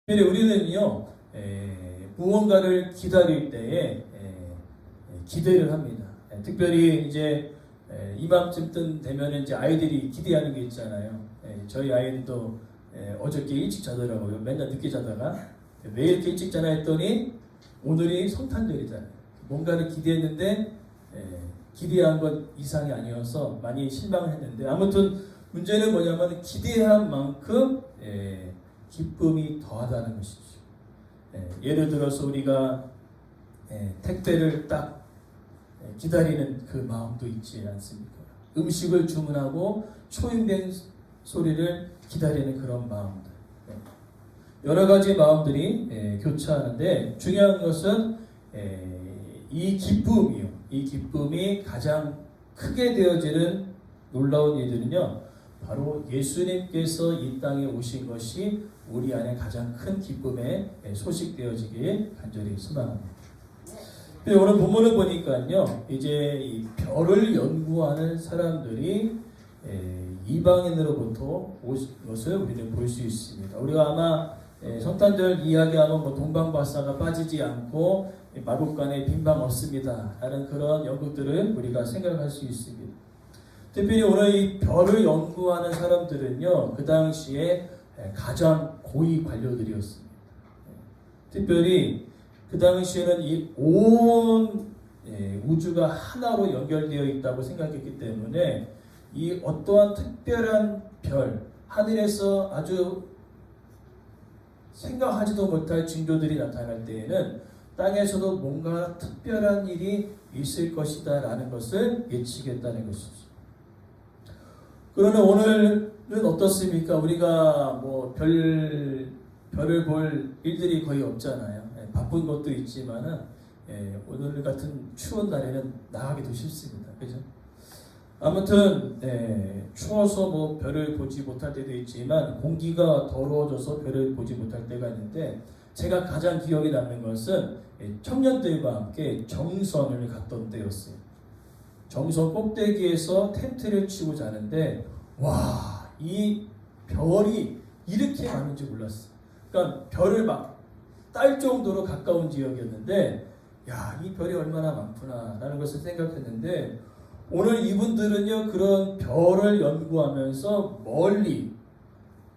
우리는요, 무언가를 기다릴 때에 기대를 합니다. 특별히 이제 이맘쯤 되면 이제 아이들이 기대하는 게 있잖아요. 저희 아이들도 어저께 일찍 자더라고요. 맨날 늦게 자다가 왜 이렇게 일찍 자나 했더니 오늘이 성탄절이잖아요. 뭔가를 기대했는데 기대한 것 이상이 아니어서 많이 실망을 했는데, 아무튼 문제는 뭐냐면 기대한 만큼 기쁨이 더하다는 것이죠. 예를 들어서 우리가 택배를 딱 기다리는 그 마음도 있지 않습니까? 음식을 주문하고 초인된 소리를 기다리는 그런 마음들. 여러 가지 마음들이 교차하는데, 중요한 것은 이 기쁨이요. 이 기쁨이 가장 크게 되어지는 놀라운 일들은요, 바로 예수님께서 이 땅에 오신 것이 우리 안에 가장 큰 기쁨의 소식되어지길 간절히 소망합니다. 오늘 본문을 보니까요, 이제 이 별을 연구하는 사람들이 이방인으로부터 오신 것을 우리는 볼 수 있습니다. 우리가 아마 성탄절 이야기하면 뭐 동방박사가 빠지지 않고 마국간에 빈방 없습니다 라는 그런 연극들을 우리가 생각할 수 있습니다. 특별히 오늘 이 별을 연구하는 사람들은요, 그 당시에 가장 고위 관료들이었습니다. 특별히 그 당시에는 이 온 우주가 하나로 연결되어 있다고 생각했기 때문에 이 어떠한 특별한 별, 하늘에서 아주 생각하지도 못할 징조들이 나타날 때에는 땅에서도 뭔가 특별한 일이 있을 것이다 라는 것을 예측했다는 것이죠. 그러나 오늘은 어떻습니까? 우리가 뭐 별을 볼 일들이 거의 없잖아요. 바쁜 것도 있지만은 오늘 같은 추운 날에는 나가기도 싫습니다. 그죠? 아무튼 추워서 뭐 별을 보지 못할 때도 있지만 공기가 더러워져서 별을 보지 못할 때가 있는데, 제가 가장 기억에 남는 것은 청년들과 함께 정선을 갔던 때였어요. 정선 꼭대기에서 텐트를 치고 자는데, 와, 이 별이 이렇게 많은지 몰랐어요. 그러니까 별을 막 딸 정도로 가까운 지역이었는데, 야, 이 별이 얼마나 많구나 라는 것을 생각했는데, 오늘 이분들은요, 그런 별을 연구하면서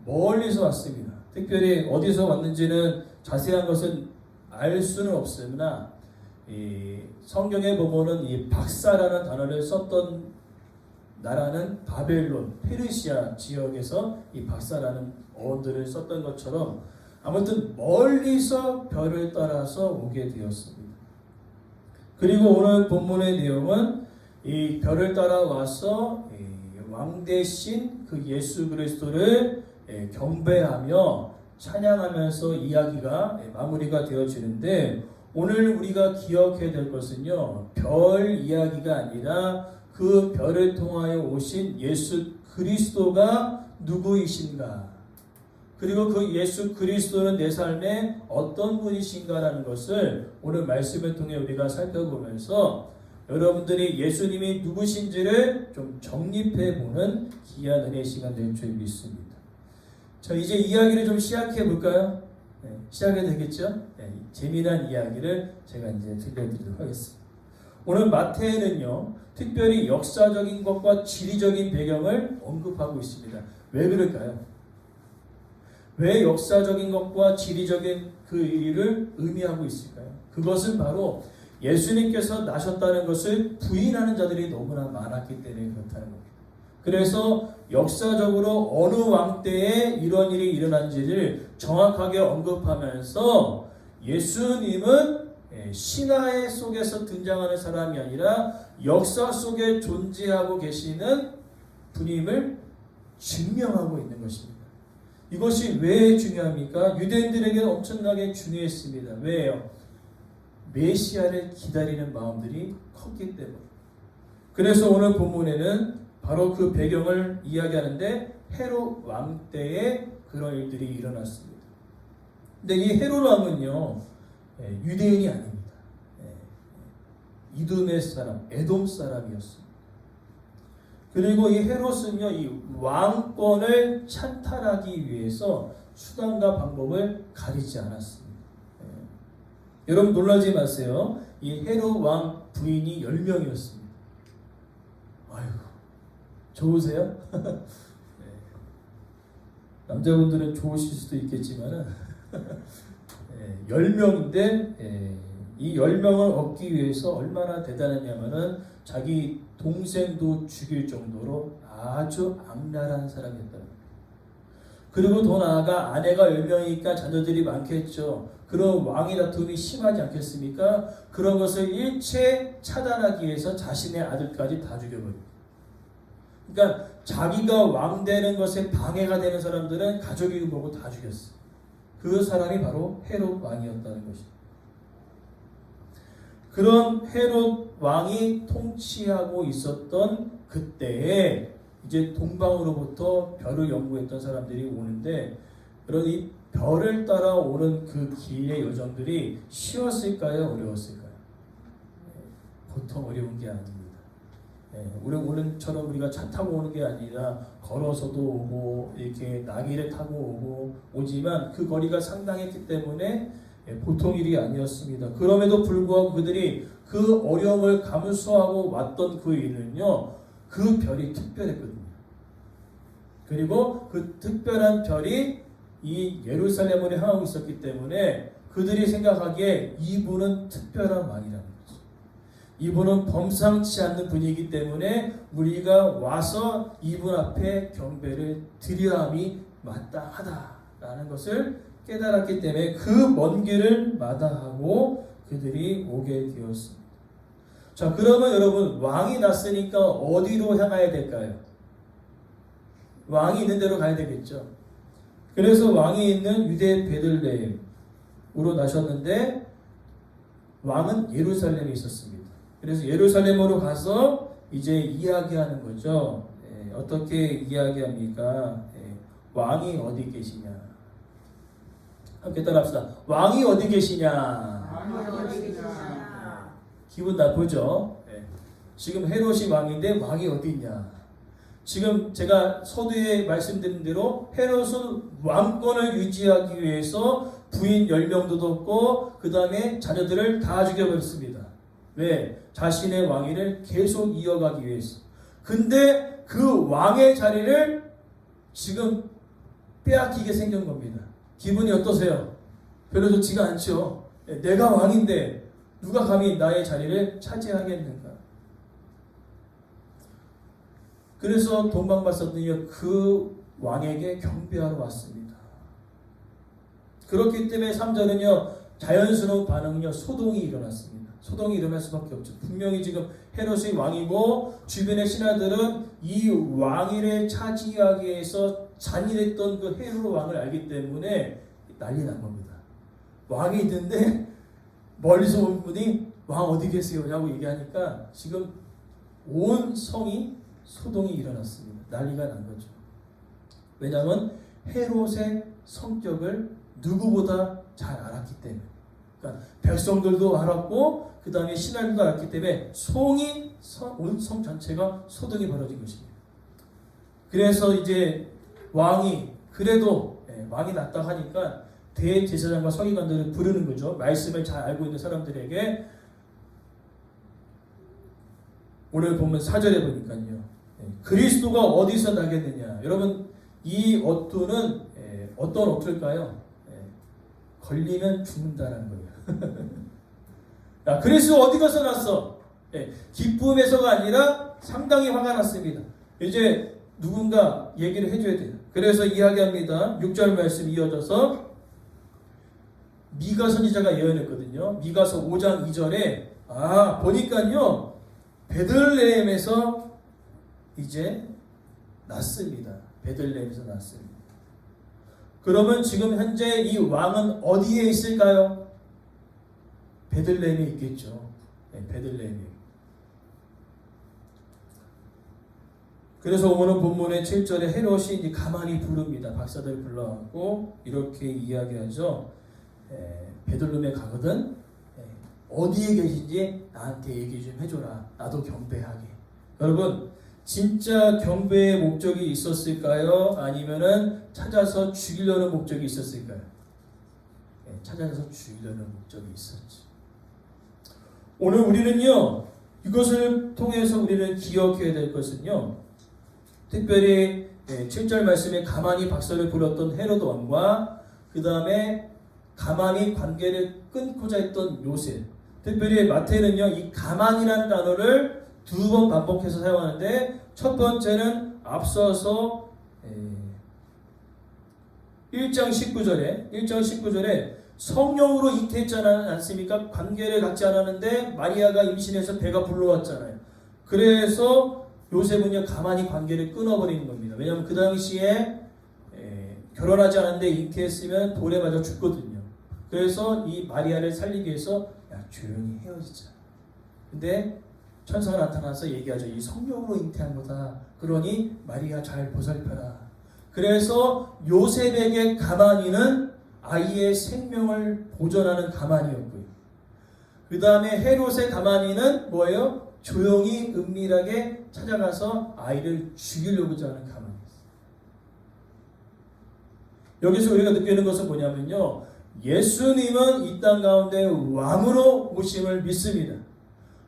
멀리서 왔습니다. 특별히 어디서 왔는지는 자세한 것은 알 수는 없으나, 이 성경에 보면은 이 박사라는 단어를 썼던 나라는 바벨론, 페르시아 지역에서 이 박사라는 어원들을 썼던 것처럼 아무튼 멀리서 별을 따라서 오게 되었습니다. 그리고 오늘 본문의 내용은 이 별을 따라와서 왕 대신 그 예수 그리스도를 경배하며 찬양하면서 이야기가 마무리가 되어지는데, 오늘 우리가 기억해야 될 것은요, 별 이야기가 아니라 그 별을 통하여 오신 예수 그리스도가 누구이신가, 그리고 그 예수 그리스도는 내 삶에 어떤 분이신가라는 것을 오늘 말씀을 통해 우리가 살펴보면서 여러분들이 예수님이 누구신지를 좀 정립해보는 귀한 은혜의 시간 될 줄 믿습니다. 자, 이제 이야기를 좀 시작해 볼까요? 시작해도 되겠죠? 재미난 이야기를 제가 이제 들려드리도록 하겠습니다. 오늘 마태는요, 특별히 역사적인 것과 지리적인 배경을 언급하고 있습니다. 왜 그럴까요? 왜 역사적인 것과 지리적인 그 일을 의미하고 있을까요? 그것은 바로 예수님께서 나셨다는 것을 부인하는 자들이 너무나 많았기 때문에 그렇다는 겁니다. 그래서 역사적으로 어느 왕 때에 이런 일이 일어난지를 정확하게 언급하면서 예수님은 신화 속에서 등장하는 사람이 아니라 역사 속에 존재하고 계시는 분임을 증명하고 있는 것입니다. 이것이 왜 중요합니까? 유대인들에게는 엄청나게 중요했습니다. 왜요? 메시아를 기다리는 마음들이 컸기 때문에. 그래서 오늘 본문에는 바로 그 배경을 이야기하는데, 헤롯 왕 때에 그런 일들이 일어났습니다. 근데 이 헤롯 왕은요, 유대인이 아닙니다. 이두메 사람, 에돔 사람이었습니다. 그리고 이 헤롯은요, 이 왕권을 찬탈하기 위해서 수단과 방법을 가리지 않았습니다. 여러분 놀라지 마세요. 이 헤롯 왕 부인이 10명이었습니다. 아이고, 좋으세요? 남자분들은 좋으실 수도 있겠지만은 10명인데 이 10명을 얻기 위해서 얼마나 대단했냐면은 자기 동생도 죽일 정도로 아주 악랄한 사람이었다. 그리고 더 나아가 아내가 10명이니까 자녀들이 많겠죠. 그런 왕의 다툼이 심하지 않겠습니까? 그런 것을 일체 차단하기 위해서 자신의 아들까지 다 죽여버립니다. 그러니까 자기가 왕 되는 것에 방해가 되는 사람들은 가족이 보고 다 죽였어요. 그 사람이 바로 헤롯 왕이었다는 것입니다. 그런 헤롯 왕이 통치하고 있었던 그때에 이제 동방으로부터 별을 연구했던 사람들이 오는데, 그런 이 별을 따라 오는 그 길의 여정들이 쉬웠을까요? 어려웠을까요? 보통 어려운 게 아닙니다. 오늘처럼 우리가 차 타고 오는 게 아니라 걸어서도 오고 이렇게 나귀를 타고 오지만 그 거리가 상당했기 때문에 보통 일이 아니었습니다. 그럼에도 불구하고 그들이 그 어려움을 감수하고 왔던 그 일은요, 그 별이 특별했거든요. 그리고 그 특별한 별이 이 예루살렘을 향하고 있었기 때문에 그들이 생각하기에 이분은 특별한 왕이라는 거죠. 이분은 범상치 않는 분이기 때문에 우리가 와서 이분 앞에 경배를 드려야 함이 마땅하다라는 것을 깨달았기 때문에 그 먼 길을 마다하고 그들이 오게 되었습니다. 자, 그러면 여러분, 왕이 났으니까 어디로 향해야 될까요? 왕이 있는 데로 가야 되겠죠. 그래서 왕이 있는 유대 베들레헴으로 나셨는데 왕은 예루살렘에 있었습니다. 그래서 예루살렘으로 가서 이제 이야기하는 거죠. 어떻게 이야기합니까? 왕이 어디 계시냐? 함께 따라합시다. 왕이 어디 계시냐? 기분 나쁘죠? 지금 헤롯이 왕인데 왕이 어디 있냐? 지금 제가 서두에 말씀드린 대로 헤롯은 왕권을 유지하기 위해서 부인 10명도 뒀고 그 다음에 자녀들을 다 죽여버렸습니다. 왜? 자신의 왕위를 계속 이어가기 위해서. 근데 그 왕의 자리를 지금 빼앗기게 생긴 겁니다. 기분이 어떠세요? 별로 좋지가 않죠. 내가 왕인데 누가 감히 나의 자리를 차지하겠는가? 그래서 동방박사들이 그 왕에게 경배하러 왔습니다. 그렇기 때문에 3절은요, 자연스러운 반응은요, 소동이 일어났습니다. 소동이 일어날 수밖에 없죠. 분명히 지금 헤롯이 왕이고 주변의 신하들은 이 왕위를 차지하기 위해서 잔인했던 그 헤롯 왕을 알기 때문에 난리 난 겁니다. 왕이 있는데 멀리서 온 분이 왕 어디 계세요? 라고 얘기하니까 지금 온 성이 소동이 일어났습니다. 난리가 난 거죠. 왜냐하면 헤롯의 성격을 누구보다 잘 알았기 때문에. 그러니까 백성들도 알았고 그 다음에 신하들도 알았기 때문에 온 성 전체가 소동이 벌어진 것입니다. 그래서 이제 왕이 그래도 왕이 났다 하니까 대제사장과 서기관들을 부르는 거죠. 말씀을 잘 알고 있는 사람들에게. 오늘 보면 4절에 보니까요, 그리스도가 어디서 나겠느냐. 여러분, 이 어투는 어떤 어투일까요? 걸리면 죽는다는 거예요. 야, 그리스도 어디 가서 났어? 기쁨에서가 아니라 상당히 화가 났습니다. 이제 누군가 얘기를 해줘야 돼요. 그래서 이야기합니다. 6절 말씀 이어져서 미가 선지자가 예언했거든요. 미가서 5장 2절에 보니까요, 베들레헴에서 이제 났습니다. 베들레헴에서 났습니다. 그러면 지금 현재 이 왕은 어디에 있을까요? 베들레헴에 있겠죠. 베들레헴에. 그래서 오늘 본문의 7절에 헤롯이 이제 가만히 부릅니다. 박사들 불러갖고 이렇게 이야기하죠. 베들레헴에 가거든 어디에 계신지 나한테 얘기 좀 해줘라. 나도 경배하게. 여러분, 진짜 경배의 목적이 있었을까요? 아니면은 찾아서 죽이려는 목적이 있었을까요? 네, 찾아서 죽이려는 목적이 있었지. 오늘 우리는요, 이것을 통해서 우리는 기억해야 될 것은요, 특별히 7절 말씀에 가만히 박살을 불었던 헤로드 왕과 그 다음에 가만히 관계를 끊고자 했던 요셉. 특별히 마태는요, 이 가만이라는 단어를 2번 반복해서 사용하는데, 첫 번째는 앞서서 1장 19절에 성령으로 잉태했지 않습니까? 관계를 갖지 않았는데 마리아가 임신해서 배가 불러왔잖아요. 그래서 요셉은요, 가만히 관계를 끊어버리는 겁니다. 왜냐하면 그 당시에 결혼하지 않았는데 잉태했으면 돌에 맞아 죽거든요. 그래서 이 마리아를 살리기 위해서 야, 조용히 헤어지자. 근데 천사가 나타나서 얘기하죠. 이 성령으로 잉태한 거다. 그러니 마리아 잘 보살펴라. 그래서 요셉에게 가만히는 아이의 생명을 보존하는 가만히였고요. 그 다음에 헤롯의 가만히는 뭐예요? 조용히 은밀하게 찾아가서 아이를 죽이려고자 하는 가만히였어요. 여기서 우리가 느끼는 것은 뭐냐면요, 예수님은 이 땅 가운데 왕으로 오심을 믿습니다.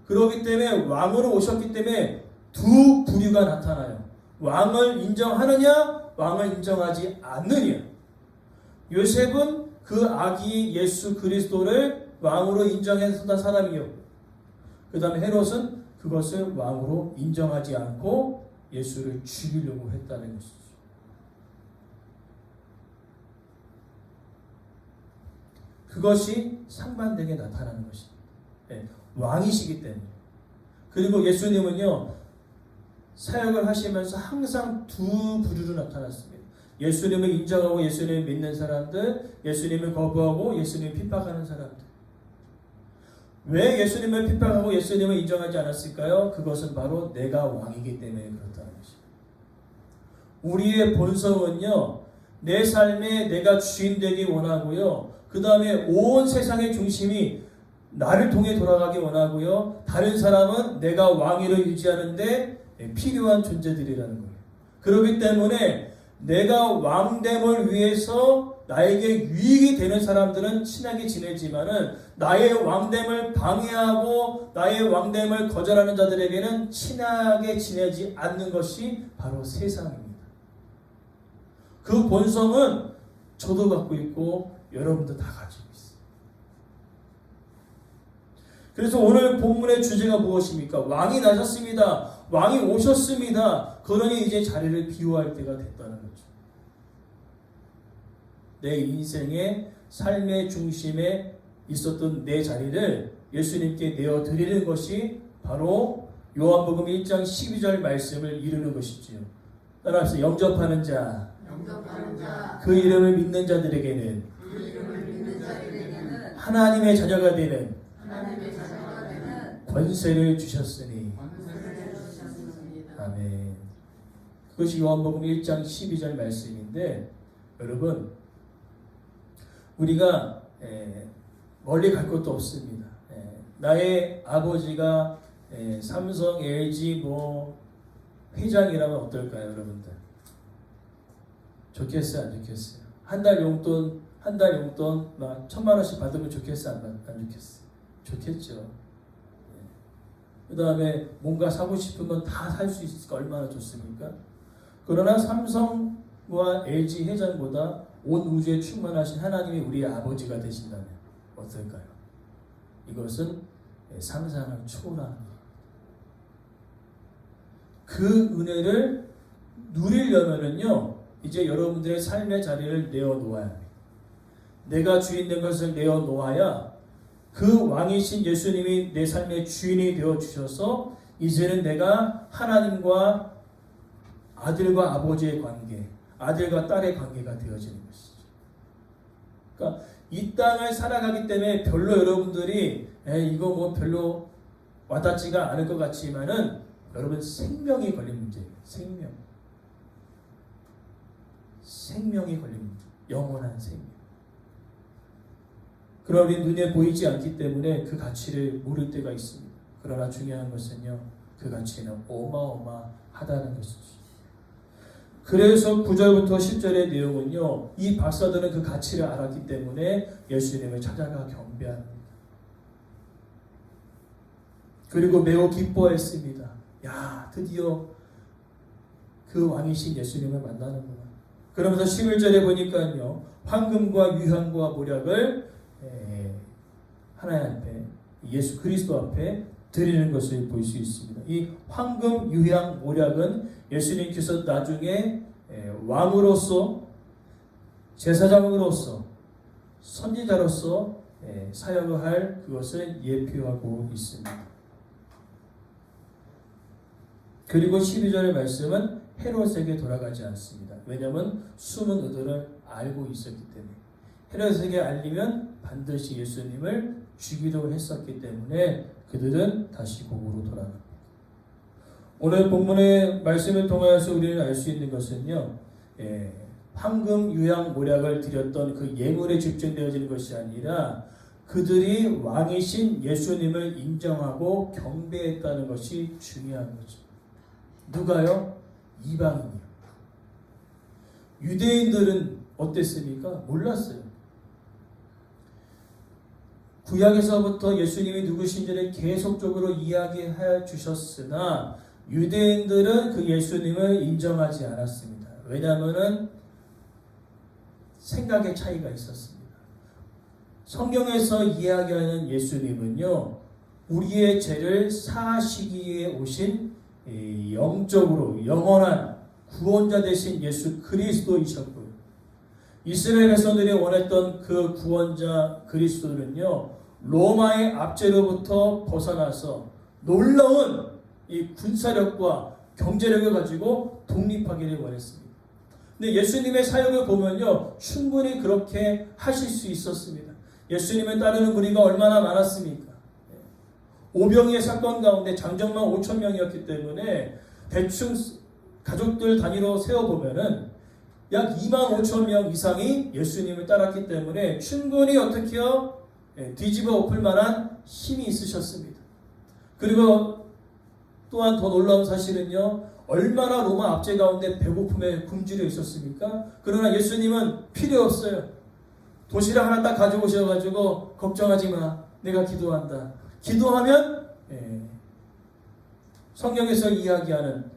그렇기 때문에 왕으로 오셨기 때문에 두 부류가 나타나요. 왕을 인정하느냐, 왕을 인정하지 않느냐. 요셉은 그 아기 예수 그리스도를 왕으로 인정했던 사람이요. 그 다음에 헤롯은 그것을 왕으로 인정하지 않고 예수를 죽이려고 했다는 것이죠. 그것이 상반되게 나타나는 것입니다. 네, 왕이시기 때문에. 그리고 예수님은요, 사역을 하시면서 항상 두 부류로 나타났습니다. 예수님을 인정하고 예수님을 믿는 사람들, 예수님을 거부하고 예수님을 핍박하는 사람들. 왜 예수님을 핍박하고 예수님을 인정하지 않았을까요? 그것은 바로 내가 왕이기 때문에 그렇다는 것입니다. 우리의 본성은요, 내 삶에 내가 주인 되기 원하고요. 그 다음에 온 세상의 중심이 나를 통해 돌아가기 원하고요. 다른 사람은 내가 왕위를 유지하는데 필요한 존재들이라는 거예요. 그렇기 때문에 내가 왕됨을 위해서 나에게 유익이 되는 사람들은 친하게 지내지만은 나의 왕됨을 방해하고 나의 왕됨을 거절하는 자들에게는 친하게 지내지 않는 것이 바로 세상입니다. 그 본성은 저도 갖고 있고 여러분도 다 가지고 있어요. 그래서 오늘 본문의 주제가 무엇입니까? 왕이 나셨습니다. 왕이 오셨습니다. 그러니 이제 자리를 비워할 때가 됐다는 거죠. 내 인생의 삶의 중심에 있었던 내 자리를 예수님께 내어드리는 것이 바로 요한복음 1장 12절 말씀을 이루는 것이지요. 따라서 영접하는 자, 그 이름을 믿는 자들에게는 하나님의 자녀가 되는 권세를 주셨으니. 아멘. 그것이 요한복음 1장 12절 말씀인데, 여러분, 우리가 멀리 갈 것도 없습니다. 나의 아버지가 삼성, LG 회장이라면 어떨까요, 여러분들? 좋겠어요, 안 좋겠어요? 한 달 용돈 막 1,000만 원씩 받으면 좋겠어요, 안 좋겠어요? 좋겠죠. 그 다음에 뭔가 사고 싶으면 다 살 수 있으니까 얼마나 좋습니까? 그러나 삼성과 LG 회장보다 온 우주에 충만하신 하나님이 우리의 아버지가 되신다면 어떨까요? 이것은 상상을 초월하는 거예요. 그 은혜를 누리려면은요, 이제 여러분들의 삶의 자리를 내어놓아야 해요. 내가 주인 된 것을 내어놓아야 그 왕이신 예수님이 내 삶의 주인이 되어주셔서 이제는 내가 하나님과 아들과 아버지의 관계, 아들과 딸의 관계가 되어지는 것이죠. 그러니까 이 땅을 살아가기 때문에 별로 여러분들이 이거 별로 와닿지가 않을 것 같지만은 여러분 생명이 걸린 문제예요. 생명이 걸린 문제. 영원한 생명. 그러나 우리 눈에 보이지 않기 때문에 그 가치를 모를 때가 있습니다. 그러나 중요한 것은요, 그 가치는 어마어마하다는 것이죠. 그래서 9절부터 10절의 내용은요, 이 박사들은 그 가치를 알았기 때문에 예수님을 찾아가 경배합니다. 그리고 매우 기뻐했습니다. 야, 드디어 그 왕이신 예수님을 만나는구나. 그러면서 11절에 보니까요, 황금과 유향과 모략을 하나님 앞에, 예수 그리스도 앞에 드리는 것을 볼 수 있습니다. 이 황금, 유향, 모략은 예수님께서 나중에 왕으로서, 제사장으로서, 선지자로서 사역을 할 그것을 예표하고 있습니다. 그리고 12절의 말씀은 헤롯에게 돌아가지 않습니다. 왜냐하면 숨은 의도를 알고 있었기 때문에. 헤롯에게 알리면 반드시 예수님을 죽이려고 했었기 때문에 그들은 다시 고국으로 돌아갑니다. 오늘 본문의 말씀을 통하여서 우리는 알 수 있는 것은요, 황금, 유향, 모략을 드렸던 그 예물에 집중되어지는 것이 아니라 그들이 왕이신 예수님을 인정하고 경배했다는 것이 중요한 거죠. 누가요? 이방인이요. 유대인들은 어땠습니까? 몰랐어요. 구약에서부터 예수님이 누구신지를 계속적으로 이야기해 주셨으나 유대인들은 그 예수님을 인정하지 않았습니다. 왜냐하면 생각의 차이가 있었습니다. 성경에서 이야기하는 예수님은요, 우리의 죄를 사하시기 위해 오신 영적으로 영원한 구원자 되신 예수 그리스도이셨고요. 이스라엘 백성들이 원했던 그 구원자 그리스도는요, 로마의 압제로부터 벗어나서 놀라운 이 군사력과 경제력을 가지고 독립하기를 원했습니다. 근데 예수님의 사역을 보면요, 충분히 그렇게 하실 수 있었습니다. 예수님을 따르는 무리가 얼마나 많았습니까? 오병이의 사건 가운데 장정만 5,000명이었기 때문에 대충 가족들 단위로 세어보면은 약 25,000명 이상이 예수님을 따랐기 때문에 충분히 어떻게요? 뒤집어 엎을 만한 힘이 있으셨습니다. 그리고 또한 더 놀라운 사실은요, 얼마나 로마 압제 가운데 배고픔에 굶주려 있었습니까? 그러나 예수님은 필요 없어요. 도시락 하나 딱 가져오셔가지고 걱정하지 마, 내가 기도한다. 기도하면 성경에서 이야기하는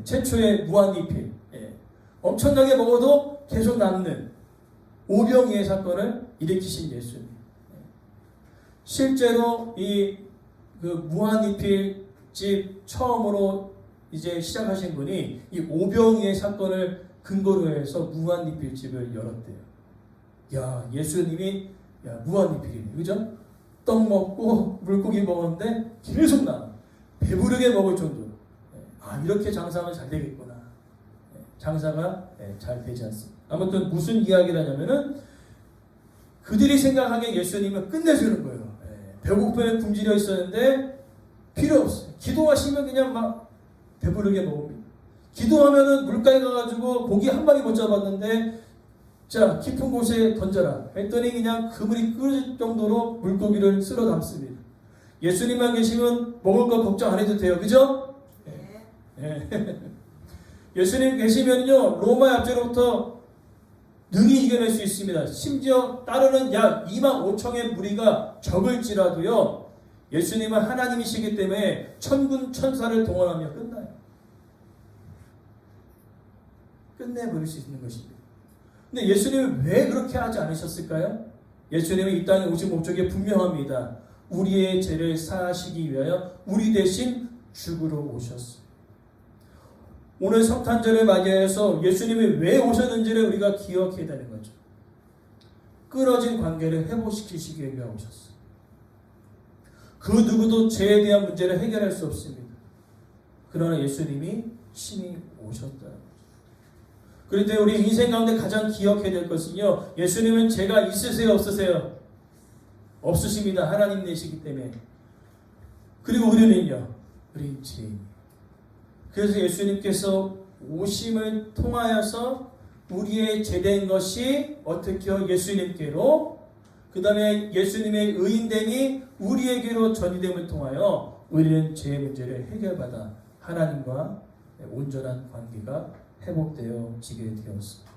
최초의 무한리필, 엄청나게 먹어도 계속 남는 오병이의 사건을 일으키신 예수님. 실제로 이 그 무한리필집 처음으로 이제 시작하신 분이 이 오병이의 사건을 근거로 해서 무한리필집을 열었대요. 야, 예수님이 무한리필이네, 그죠? 떡 먹고 물고기 먹었는데 계속 나 배부르게 먹을 정도로. 이렇게 장사하면 잘 되겠구나. 장사가 잘 되지 않습니다. 아무튼 무슨 이야기를 하냐면은 그들이 생각하기에 예수님은 끝내주는 거예요. 배고픔에 굶주려 있었는데 필요 없어요. 기도하시면 그냥 막 배부르게 먹습니다. 기도하면은 물가에 가가지고 고기 한 마리 못 잡았는데 자, 깊은 곳에 던져라 했더니 그냥 그물이 끓을 정도로 물고기를 쓸어 담습니다. 예수님만 계시면 먹을 거 걱정 안 해도 돼요. 그죠? 네. 예수님 계시면요, 로마의 압제로부터 능히 이겨낼 수 있습니다. 심지어 따르는 약 25,000의 무리가 적을지라도요, 예수님은 하나님이시기 때문에 천군 천사를 동원하며 끝나요. 끝내버릴 수 있는 것입니다. 근데 예수님은 왜 그렇게 하지 않으셨을까요? 예수님은 이 땅에 오신 목적이 분명합니다. 우리의 죄를 사하시기 위하여 우리 대신 죽으러 오셨어요. 오늘 성탄절을 맞이해서 예수님이 왜 오셨는지를 우리가 기억해야 되는 거죠. 끊어진 관계를 회복시키시기 위해 오셨어요. 그 누구도 죄에 대한 문제를 해결할 수 없습니다. 그러나 예수님이 친히 오셨다는 거죠. 그런데 우리 인생 가운데 가장 기억해야 될 것은요, 예수님은 죄가 있으세요, 없으세요? 없으십니다. 하나님 되시기 때문에. 그리고 우리는요, 우리 죄인. 그래서 예수님께서 오심을 통하여서 우리의 죄된 것이 어떻게요? 예수님께로, 그 다음에 예수님의 의인됨이 우리에게로 전이됨을 통하여 우리는 죄의 문제를 해결받아 하나님과 온전한 관계가 회복되어지게 되었습니다.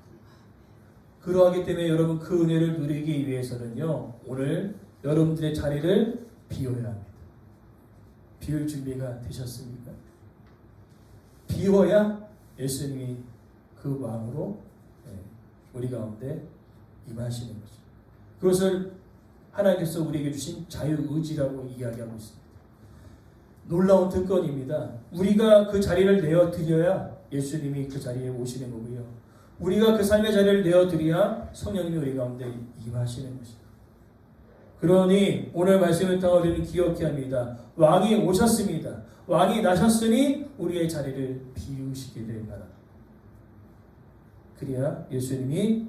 그러하기 때문에 여러분 그 은혜를 누리기 위해서는요, 오늘 여러분들의 자리를 비워야 합니다. 비울 준비가 되셨습니까? 비워야 예수님이 그 마음으로 우리 가운데 임하시는 거죠. 그것을 하나님께서 우리에게 주신 자유의지라고 이야기하고 있습니다. 놀라운 특권입니다. 우리가 그 자리를 내어드려야 예수님이 그 자리에 오시는 거고요. 우리가 그 삶의 자리를 내어드려야 성령님이 우리 가운데 임하시는 것입니다. 그러니 오늘 말씀을 통해 우리는 기억해야 합니다. 왕이 오셨습니다. 왕이 나셨으니 우리의 자리를 비우시게 될 바랍니다. 그래야 예수님이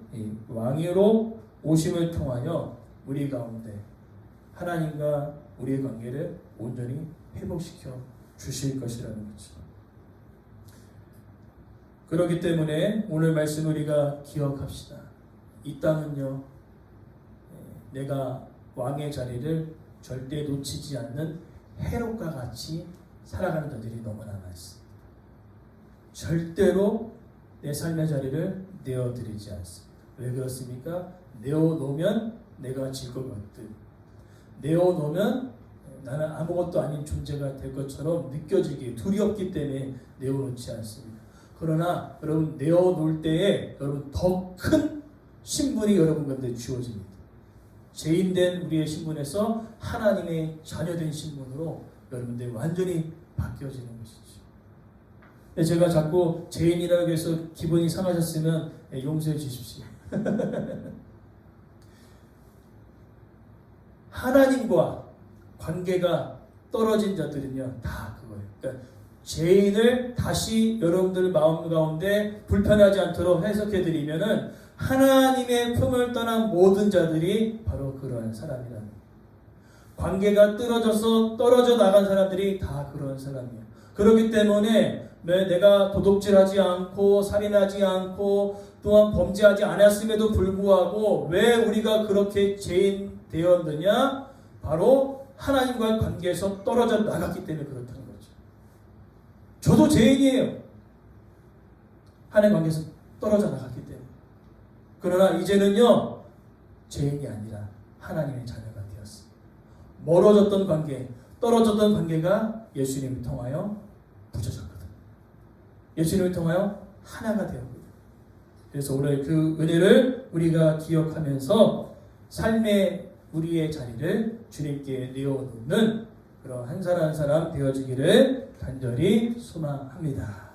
왕으로 오심을 통하여 우리 가운데 하나님과 우리의 관계를 온전히 회복시켜 주실 것이라는 거죠. 그렇기 때문에 오늘 말씀 우리가 기억합시다. 이 땅은요, 내가 왕의 자리를 절대 놓치지 않는 해롭과 같이 살아가는 자들이 너무나 많습니다. 절대로 내 삶의 자리를 내어드리지 않습니다. 왜 그렇습니까? 내어놓으면 내가 질 것 같듯, 내어놓으면 나는 아무것도 아닌 존재가 될 것처럼 느껴지기 두렵기 때문에 내어놓지 않습니다. 그러나 여러분 내어놓을 때에 여러분 더 큰 신분이 여러분 가운데 주어집니다. 죄인된 우리의 신분에서 하나님의 자녀된 신분으로 여러분들 완전히 바뀌어지는 것이죠. 제가 자꾸 죄인이라고 해서 기분이 상하셨으면 용서해 주십시오. 하나님과 관계가 떨어진 자들은요, 다 그거예요. 그러니까 죄인을 다시 여러분들 마음 가운데 불편하지 않도록 해석해 드리면은 하나님의 품을 떠난 모든 자들이 바로 그러한 사람이라는 거예요. 관계가 떨어져 나간 사람들이 다 그런 사람이에요. 그렇기 때문에 내가 도둑질하지 않고 살인하지 않고 또한 범죄하지 않았음에도 불구하고 왜 우리가 그렇게 죄인 되었느냐? 바로 하나님과의 관계에서 떨어져 나갔기 때문에 그렇다는 거죠. 저도 죄인이에요. 하나님 관계에서 떨어져 나갔기 때문에. 그러나 이제는요, 죄인이 아니라 하나님의 자녀가 되었습니다. 멀어졌던 관계, 떨어졌던 관계가 예수님을 통하여 붙여졌거든요. 예수님을 통하여 하나가 되었거든요. 그래서 오늘 그 은혜를 우리가 기억하면서 삶의 우리의 자리를 주님께 내어놓는 그런 한 사람 한 사람 되어지기를 간절히 소망합니다.